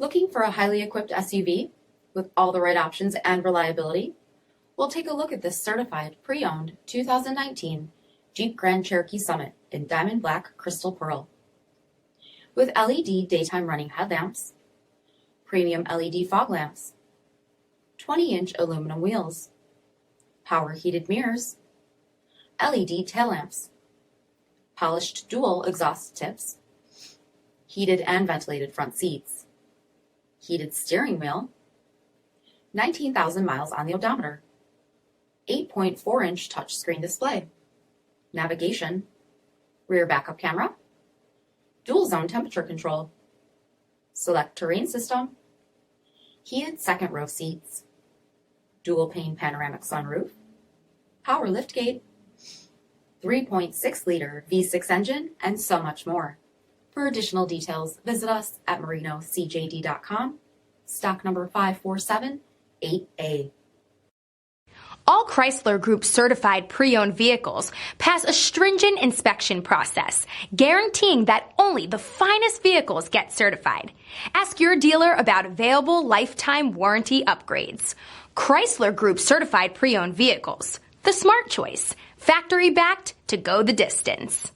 Looking for a highly equipped SUV with all the right options and reliability? We'll take a look at this certified pre-owned 2019 Jeep Grand Cherokee Summit in Diamond Black Crystal Pearl. With LED daytime running headlamps, premium LED fog lamps, 20-inch aluminum wheels, power heated mirrors, LED tail lamps, polished dual exhaust tips, heated and ventilated front seats, heated steering wheel, 19,000 miles on the odometer, 8.4-inch touchscreen display, navigation, rear backup camera, dual zone temperature control, SELEC-TERRAIN system, heated second row seats, dual pane panoramic sunroof, power liftgate, 3.6-liter V6 engine, and so much more. For additional details, visit us at marinocjd.com, stock number 5478A. All Chrysler Group certified pre-owned vehicles pass a stringent inspection process, guaranteeing that only the finest vehicles get certified. Ask your dealer about available lifetime warranty upgrades. Chrysler Group certified pre-owned vehicles, the smart choice, factory backed to go the distance.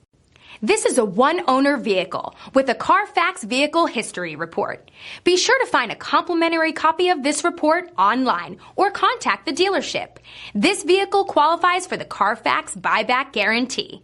This is a one-owner vehicle with a CARFAX vehicle history report. Be sure to find a complimentary copy of this report online or contact the dealership. This vehicle qualifies for the CARFAX buyback guarantee.